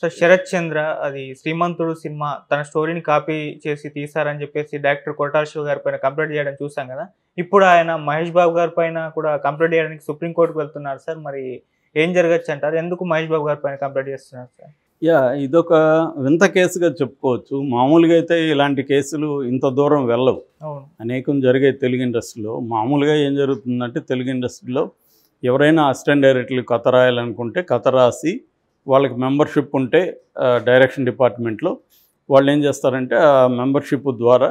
So 'Sarath చంద్ర' అది 'శ్రీమంతుడు' cinema తన స్టోరీని కాపీ చేసి తీశారని చెప్పేసి డైరెక్టర్ కొరటాల శివ గారి పైన కంప్లెయింట్ చేయడం చూసాం కదా! ఇప్పుడు ఆయన మహేష్ బాబు గారి పైన కూడా కంప్లెయింట్ చేయడానికి సుప్రీం కోర్ట్‌కి వెళ్తున్నారు సార్. మరి ఏం జరగొచ్చంటారు? ఎందుకు మహేష్ బాబు గారి పైన కంప్లెయింట్ చేస్తున్నారు సార్? ఇదొక వింత కేసుగా చెప్పుకోవచ్చు. మామూలుగా అయితే ఇలాంటి కేసులు ఇంత దూరం వెళ్ళవు. అవును. అనేకం జరిగాయి తెలుగు ఇండస్ట్రీలో. మామూలుగా ఏం జరుగుతుందంటే తెలుగు ఇండస్ట్రీలో ఎవరైనా అసిస్టెంట్ డైరెక్టర్లు కథ రాయాలనుకుంటే కథ రాసి వాళ్ళకి మెంబర్షిప్ ఉంటే డైరెక్షన్ డిపార్ట్మెంట్లో వాళ్ళు ఏం చేస్తారంటే ఆ మెంబర్షిప్ ద్వారా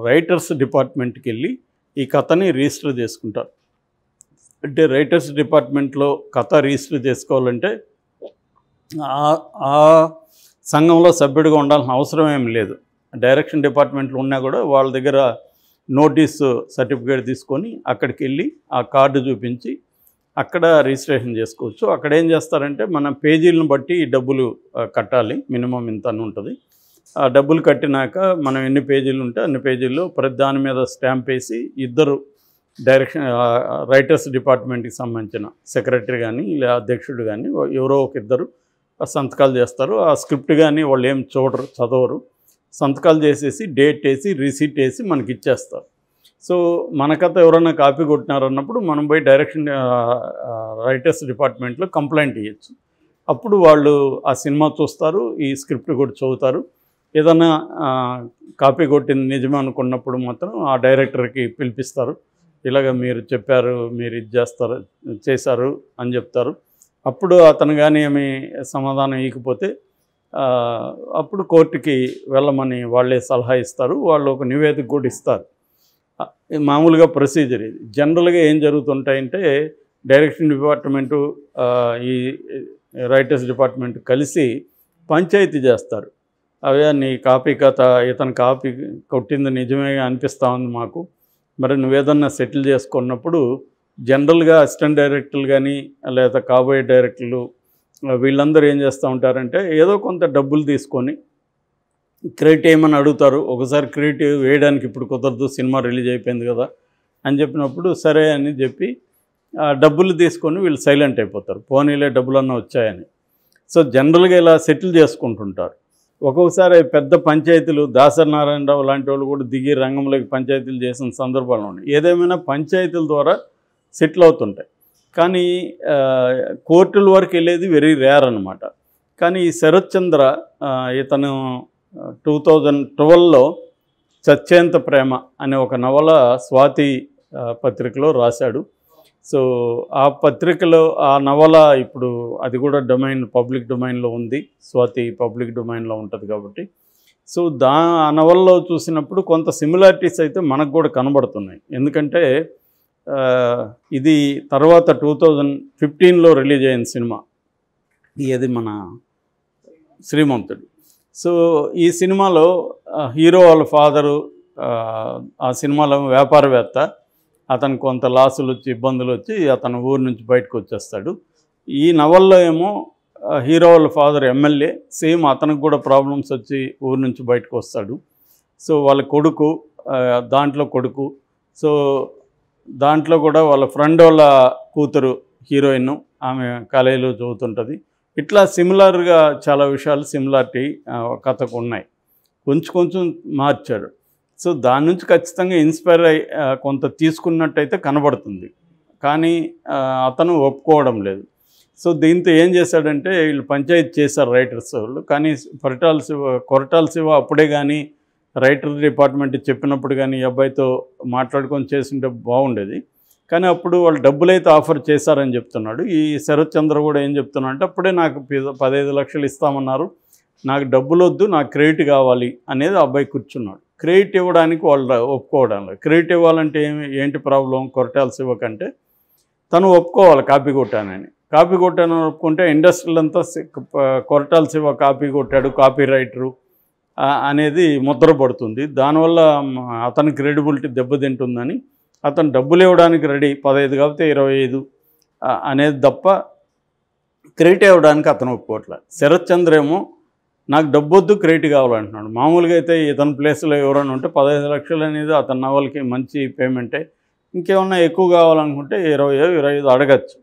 రైటర్స్ డిపార్ట్మెంట్కి వెళ్ళి ఈ కథని రిజిస్టర్ చేసుకుంటారు. అంటే రైటర్స్ డిపార్ట్మెంట్లో కథ రిజిస్టర్ చేసుకోవాలంటే ఆ సంఘంలో సభ్యుడిగా ఉండాల్సిన అవసరం ఏం లేదు. డైరెక్షన్ డిపార్ట్మెంట్లో ఉన్నా కూడా వాళ్ళ దగ్గర నోటీసు సర్టిఫికేట్ తీసుకొని అక్కడికి వెళ్ళి ఆ కార్డు చూపించి అక్కడ రిజిస్ట్రేషన్ చేసుకోవచ్చు. అక్కడ ఏం చేస్తారంటే మన పేజీలను బట్టి డబ్బులు కట్టాలి. మినిమం ఇంత అని ఉంటుంది. ఆ డబ్బులు కట్టినాక మనం ఎన్ని పేజీలు ఉంటే అన్ని పేజీల్లో ప్రతి దాని మీద స్టాంప్ వేసి ఇద్దరు డైరెక్షన్ రైటర్స్ డిపార్ట్మెంట్కి సంబంధించిన సెక్రటరీ కానీ లేదా అధ్యక్షుడు కానీ ఎవరో ఒక ఇద్దరు సంతకాలు చేస్తారు. ఆ స్క్రిప్ట్ కానీ వాళ్ళు ఏం చూడరు, చదవరు. సంతకాలు చేసేసి డేట్ వేసి రిసీట్ వేసి మనకి ఇచ్చేస్తారు. సో మన కథ ఎవరైనా కాపీ కొట్టినారన్నప్పుడు మనం పోయి డైరెక్షన్ రైటర్స్ డిపార్ట్మెంట్లో కంప్లైంట్ ఇవ్వచ్చు. అప్పుడు వాళ్ళు ఆ సినిమా చూస్తారు, ఈ స్క్రిప్ట్ కూడా చదువుతారు. ఏదైనా కాపీ కొట్టింది నిజమే అనుకున్నప్పుడు మాత్రం ఆ డైరెక్టర్కి పిలిపిస్తారు. ఇలాగ మీరు చెప్పారు, మీరు ఇది చేశారు అని చెప్తారు. అప్పుడు అతను కానీ ఏమి సమాధానం ఇవ్వకపోతే అప్పుడు కోర్టుకి వెళ్ళమని వాళ్ళే సలహా ఇస్తారు. వాళ్ళు ఒక నివేదిక కూడా ఇస్తారు. మామూలుగా ప్రొసీజర్ ఇది. జనరల్గా ఏం జరుగుతుంటాయంటే డైరెక్షన్ డిపార్ట్మెంటు ఈ రైటర్స్ డిపార్ట్మెంట్ కలిసి పంచాయతీ చేస్తారు. అవే నీ కాపీ కథ ఇతను కాపీ కొట్టింది నిజమే అనిపిస్తూ ఉంది మాకు, మరి నువ్వేదన్నా సెటిల్ చేసుకున్నప్పుడు జనరల్గా అసిస్టెంట్ డైరెక్టర్లు కానీ లేదా కాబోయే డైరెక్టర్లు వీళ్ళందరూ ఏం చేస్తూ ఉంటారంటే ఏదో కొంత డబ్బులు తీసుకొని క్రెడిట్ ఏమని అడుగుతారు. ఒకసారి క్రెడిట్ వేయడానికి ఇప్పుడు కుదరదు, సినిమా రిలీజ్ అయిపోయింది కదా అని చెప్పినప్పుడు సరే అని చెప్పి డబ్బులు తీసుకొని వీళ్ళు సైలెంట్ అయిపోతారు, పోనీలే డబ్బులన్నా వచ్చాయని. సో జనరల్గా ఇలా సెటిల్ చేసుకుంటుంటారు. ఒక్కొక్కసారి పెద్ద పంచాయతీలు దాసరి నారాయణరావు లాంటి వాళ్ళు కూడా దిగి రంగంలోకి పంచాయతీలు చేసిన సందర్భాలు ఉన్నాయి. ఏదేమైనా పంచాయతీల ద్వారా సెటిల్ అవుతుంటాయి. కానీ కోర్టుల వరకు వెళ్ళేది వెరీ రేర్ అనమాట. కానీ ఈ శరత్ చంద్ర ఇతను 2012లో చచ్చేంత ప్రేమ అనే ఒక నవల స్వాతి పత్రికలో రాశాడు. సో ఆ పత్రికలో ఆ నవల ఇప్పుడు అది కూడా పబ్లిక్ డొమైన్లో ఉంది. స్వాతి పబ్లిక్ డొమైన్లో ఉంటుంది కాబట్టి సో ఆ నవల్లో చూసినప్పుడు కొంత సిమిలారిటీస్ అయితే మనకు కూడా కనబడుతున్నాయి. ఎందుకంటే ఇది తర్వాత 2015లో రిలీజ్ అయిన సినిమా ఇది మన శ్రీమంతుడు. సో ఈ సినిమాలో హీరో వాళ్ళ ఫాదరు ఆ సినిమాలో వ్యాపారవేత్త, అతను కొంత లాసులు వచ్చి ఇబ్బందులు వచ్చి అతను ఊరు నుంచి బయటకు వచ్చేస్తాడు. ఈ నవల్లో ఏమో హీరో వాళ్ళ ఫాదర్ ఎమ్మెల్యే, సేమ్ అతనికి కూడా ప్రాబ్లమ్స్ వచ్చి ఊరు నుంచి బయటకు వస్తాడు. సో వాళ్ళ కొడుకు దాంట్లో కొడుకు, సో దాంట్లో కూడా వాళ్ళ ఫ్రెండ్ వాళ్ళ కూతురు హీరోయిన్, ఆమె కాలేజీలో చదువుతుంటుంది. ఇట్లా సిమిలర్గా చాలా విషయాలు సిమిలారిటీ కథకు ఉన్నాయి. కొంచెం మార్చాడు. సో దాని నుంచి ఖచ్చితంగా ఇన్స్పైర్ అయ్యి కొంత తీసుకున్నట్టయితే కనబడుతుంది. కానీ అతను ఒప్పుకోవడం లేదు. సో దీంతో ఏం చేశాడంటే వీళ్ళు పంచాయతీ చేశారు రైటర్స్ వాళ్ళు. కానీ కొరటాల శివ అప్పుడే కానీ రైటర్ డిపార్ట్మెంట్ చెప్పినప్పుడు కానీ ఈ అబ్బాయితో మాట్లాడుకొని చేస్తుంటే బాగుండేది. కానీ అప్పుడు వాళ్ళు డబ్బులైతే ఆఫర్ చేశారని చెప్తున్నాడు. ఈ శరత్ చంద్ర కూడా ఏం చెప్తున్నాడు అంటే అప్పుడే నాకు 15 లక్షలు ఇస్తామన్నారు, నాకు డబ్బులు వద్దు, నాకు క్రెడిట్ కావాలి అనేది అబ్బాయి కూర్చున్నాడు. క్రెడిట్ ఇవ్వడానికి వాళ్ళు ఒప్పుకోవడం లేదు. క్రెడిట్ ఇవ్వాలంటే ఏంటి ప్రాబ్లం కొరటాల శివ కంటే తను ఒప్పుకోవాలి కాపీ కొట్టానని. కాపీ కొట్టానని ఒప్పుకుంటే ఇండస్ట్రీలు అంతా కొరటాల శివ కాపీ కొట్టాడు, కాపీ రైటరు అనేది ముద్ర పడుతుంది. దానివల్ల అతని క్రెడిబిలిటీ దెబ్బతింటుందని అతను డబ్బులు ఇవ్వడానికి రెడీ, 15 కాకపోతే 25 అనేది తప్ప క్రెడిట్ ఇవ్వడానికి అతను ఒప్పుకోవట్లేదు. శరత్ చంద్ర ఏమో నాకు డబ్బొద్దు క్రెడిట్ కావాలంటున్నాడు. మామూలుగా అయితే ఇతని ప్లేస్లో ఎవరైనా ఉంటే 15 లక్షలు అనేది అతని నవలకి మంచి పేమెంటే. ఇంకేమన్నా ఎక్కువ కావాలనుకుంటే 20, 25 అడగచ్చు.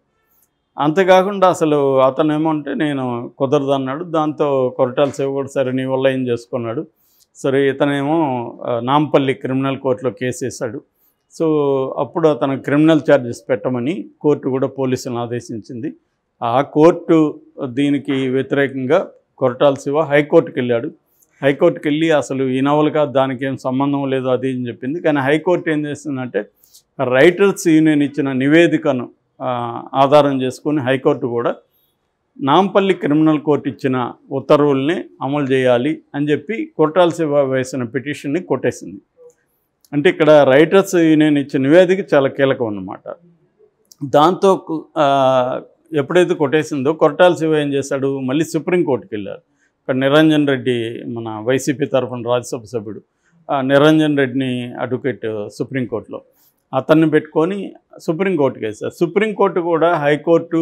అంతేకాకుండా అసలు అతను ఏమంటే నేను కుదరదు అన్నాడు. దాంతో కొరటాల శివ కూడా సరే నీ వల్ల ఏం చేసుకున్నాడు. సరే ఇతనేమో నాంపల్లి క్రిమినల్ కోర్టులో కేసు వేశాడు. సో అప్పుడు అతను క్రిమినల్ ఛార్జెస్ పెట్టమని కోర్టు కూడా పోలీసులను ఆదేశించింది. ఆ కోర్టు దీనికి వ్యతిరేకంగా కొరటాల శివ హైకోర్టుకి వెళ్ళాడు. హైకోర్టుకి వెళ్ళి అసలు ఈ నవలగా దానికి ఏం సంబంధం లేదు అది అని చెప్పింది. కానీ హైకోర్టు ఏం చేస్తుందంటే రైటర్స్ యూనియన్ ఇచ్చిన నివేదికను ఆధారం చేసుకుని హైకోర్టు కూడా నాంపల్లి క్రిమినల్ కోర్టు ఇచ్చిన ఉత్తర్వుల్ని అమలు చేయాలి అని చెప్పి కొరటాల శివ వేసిన పిటిషన్ని కొట్టేసింది. అంటే ఇక్కడ రైటర్స్ యూనియన్ ఇచ్చిన నివేదిక చాలా కీలకం అన్నమాట. దాంతో ఎప్పుడైతే కొట్టేసిందో కొరటాల శివ ఏం చేశాడు, మళ్ళీ సుప్రీంకోర్టుకి వెళ్ళారు. ఇక్కడ నిరంజన్ రెడ్డి మన వైసీపీ తరఫున రాజ్యసభ సభ్యుడు నిరంజన్ రెడ్డిని అడ్వకేట్ సుప్రీంకోర్టులో అతన్ని పెట్టుకొని సుప్రీంకోర్టుకి వేశారు. సుప్రీంకోర్టు కూడా హైకోర్టు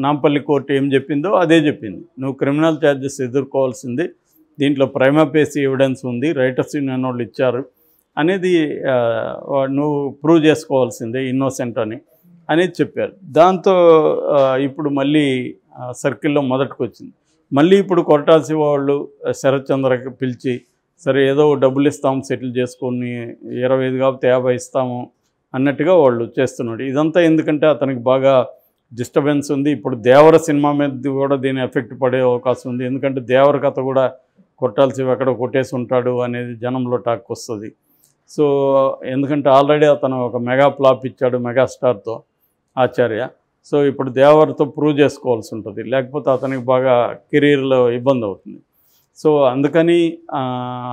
నాంపల్లి కోర్టు ఏం చెప్పిందో అదే చెప్పింది. నువ్వు క్రిమినల్ ఛార్జెస్ ఎదుర్కోవాల్సింది, దీంట్లో ప్రైమా ఫేసి ఎవిడెన్స్ ఉంది, రైటర్స్ యూనియన్ వాళ్ళు ఇచ్చారు అనేది నువ్వు ప్రూవ్ చేసుకోవాల్సిందే ఇన్నోసెంట్ అనేది చెప్పారు. దాంతో ఇప్పుడు మళ్ళీ సర్కిల్లో మొదటికి వచ్చింది. మళ్ళీ ఇప్పుడు కొరటాల శివ వాళ్ళు శరత్ చంద్రకి పిలిచి సరే ఏదో డబ్బులు ఇస్తాము సెటిల్ చేసుకొని 25 కాబట్టి 50 ఇస్తాము అన్నట్టుగా వాళ్ళు చేస్తున్నాడు. ఇదంతా ఎందుకంటే అతనికి బాగా డిస్టర్బెన్స్ ఉంది. ఇప్పుడు దేవర సినిమా మీద కూడా దీని ఎఫెక్ట్ పడే అవకాశం ఉంది. ఎందుకంటే దేవర కథ కూడా కొరటాల శివ ఎక్కడ కొట్టేసి ఉంటాడు అనేది జనంలో టాక్ వస్తుంది. సో ఎందుకంటే ఆల్రెడీ అతను ఒక మెగా ఫ్లాప్ ఇచ్చాడు మెగాస్టార్తో ఆచార్య. సో ఇప్పుడు దేవరతో ప్రూవ్ చేసుకోవాల్సి ఉంటుంది, లేకపోతే అతనికి బాగా కెరీర్లో ఇబ్బంది అవుతుంది. సో అందుకని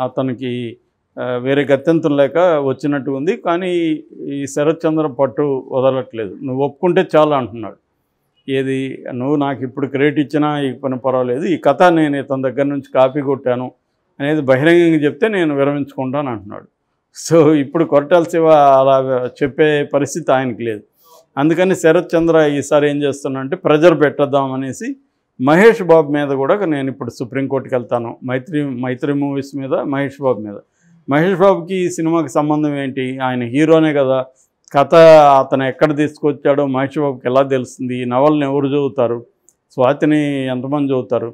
అతనికి వేరే గత్యంతరం లేక వచ్చినట్టు ఉంది. కానీ ఈ శరత్ చంద్ర పట్టు వదలట్లేదు. నువ్వు ఒప్పుకుంటే చాలా అంటున్నాడు. ఏది నువ్వు నాకు ఇప్పుడు క్రెడిట్ ఇచ్చినా ఈ పని పర్వాలేదు, ఈ కథ నేను ఇతని దగ్గర నుంచి కాపీ కొట్టాను అనేది బహిరంగంగా చెప్తే నేను విరమించుకుంటాను అంటున్నాడు. సో ఇప్పుడు కొరటాల శివ అలా చెప్పే పరిస్థితి ఆయనకి లేదు. అందుకని శరత్ చంద్ర ఈసారి ఏం చేస్తున్నా అంటే ప్రెజర్ పెట్టద్దామనేసి మహేష్ బాబు మీద కూడా నేను ఇప్పుడు సుప్రీంకోర్టుకి వెళ్తాను, మైత్రి మూవీస్ మీద మహేష్ బాబు మీద. మహేష్ బాబుకి ఈ సినిమాకి సంబంధం ఏంటి, ఆయన హీరోనే కదా, కథ అతను ఎక్కడ తీసుకొచ్చాడో మహేష్ బాబుకి ఎలా తెలుస్తుంది, ఈ నవల్ని ఎవరు చదువుతారు, స్వాతిని ఎంతమంది చదువుతారు,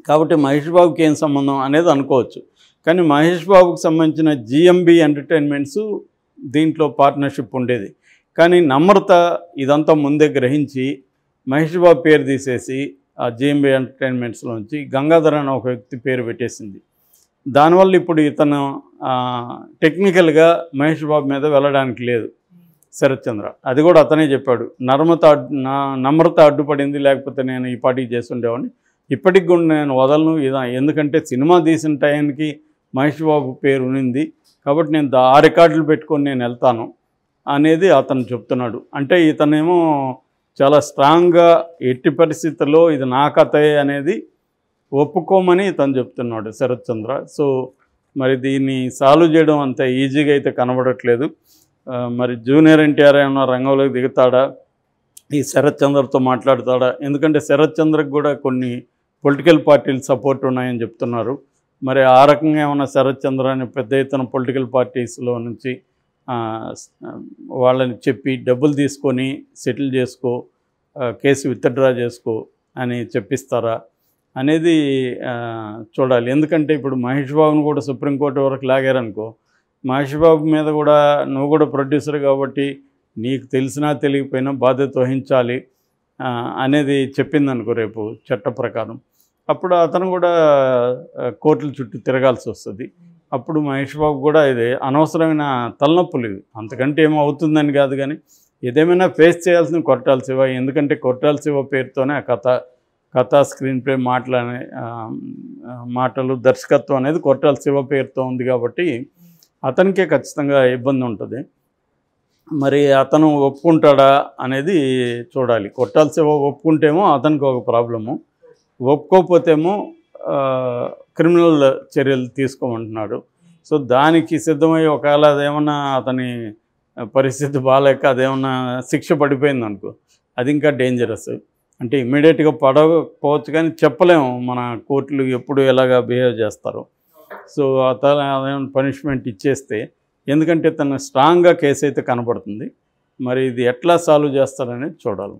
కాబట్టి మహేష్ బాబుకి ఏం సంబంధం అనేది అనుకోవచ్చు. కానీ మహేష్ బాబుకి సంబంధించిన జిఎంబి ఎంటర్టైన్మెంట్స్ దీంట్లో పార్ట్నర్షిప్ ఉండేది. కానీ నమ్రత ఇదంతా ముందే గ్రహించి మహేష్ బాబు పేరు తీసేసి ఆ జిఎంబి ఎంటర్టైన్మెంట్స్లోంచి గంగాధర్ అనే ఒక వ్యక్తి పేరు పెట్టేసింది. దానివల్ల ఇప్పుడు ఇతను టెక్నికల్గా మహేష్ బాబు మీద వెళ్ళడానికి లేదు శరత్ చంద్ర. అది కూడా అతనే చెప్పాడు, నమ్రత అడ్డుపడింది, లేకపోతే నేను ఈ పార్టీకి చేస్తుండేవాడిని, ఇప్పటికి కూడా నేను వదలను ఎందుకంటే సినిమా తీసిన టైంకి మహేష్ బాబు పేరు ఉన్నింది కాబట్టి నేను ఆ రికార్డులు పెట్టుకొని నేను వెళ్తాను అనేది అతను చెప్తున్నాడు. అంటే ఇతనేమో చాలా స్ట్రాంగ్గా ఎట్టి పరిస్థితుల్లో ఇది నా కథే అనేది ఒప్పుకోమని ఇతను చెప్తున్నాడు శరత్ చంద్ర. సో మరి దీన్ని సాల్వ్ చేయడం అంత ఈజీగా అయితే కనబడట్లేదు. మరి జూనియర్ ఎన్టీఆర్ ఏమన్నా రంగంలోకి దిగుతాడా, ఈ శరత్ చంద్రతో మాట్లాడతాడా? ఎందుకంటే శరత్ చంద్రకు కూడా కొన్ని పొలిటికల్ పార్టీలు సపోర్ట్ ఉన్నాయని చెప్తున్నారు. మరి ఆ రకంగా ఏమన్నా శరత్ చంద్ర అని పెద్ద ఎత్తున పొలిటికల్ పార్టీస్లో నుంచి వాళ్ళని చెప్పి డబ్బులు తీసుకొని సెటిల్ చేసుకో, కేసు విత్డ్రా చేసుకో అని చెప్పిస్తారా అనేది చూడాలి. ఎందుకంటే ఇప్పుడు మహేష్ బాబును కూడా సుప్రీంకోర్టు వరకు లాగారనుకో, మహేష్ బాబు మీద కూడా నువ్వు కూడా ప్రొడ్యూసర్ కాబట్టి నీకు తెలిసినా తెలియకపోయినా బాధ్యత వహించాలి అనేది చెప్పిందనుకో రేపు చట్ట ప్రకారం, అప్పుడు అతను కూడా కోర్టుల చుట్టూ తిరగాల్సి వస్తుంది. అప్పుడు మహేష్ బాబు కూడా ఇది అనవసరమైన తలనొప్పులు, అంతకంటే ఏమో అవుతుందని కాదు, కానీ ఏదేమైనా ఫేస్ చేయాల్సిన కొరటాల శివ. ఎందుకంటే కొరటాల శివ పేరుతోనే ఆ కథ స్క్రీన్ ప్లే మాటలు దర్శకత్వం అనేది కొరటాల శివ పేరుతో ఉంది కాబట్టి అతనికే ఖచ్చితంగా ఇబ్బంది ఉంటుంది. మరి అతను ఒప్పుకుంటాడా అనేది చూడాలి. కొరటాల శివ ఒప్పుకుంటేమో అతనికి ఒక ప్రాబ్లము, ఒప్పుకోకపోతేమో క్రిమినల్ చర్యలు తీసుకోమంటున్నాడు. సో దానికి సిద్ధమై ఒకవేళ అదేమన్నా అతని పరిస్థితి బాగాలేక అదేమన్నా శిక్ష పడిపోయింది అనుకో, అది ఇంకా డేంజరస్. అంటే ఇమ్మీడియట్గా పడకపోవచ్చు కానీ చెప్పలేము మన కోర్టులు ఎప్పుడు ఎలాగా బిహేవ్ చేస్తారో. సో అదేమన్నా పనిష్మెంట్ ఇచ్చేస్తే, ఎందుకంటే తను స్ట్రాంగ్గా కేసు అయితే కనపడుతుంది, మరి ఇది ఎట్లా సాల్వ్ చేస్తారనేది చూడాలి.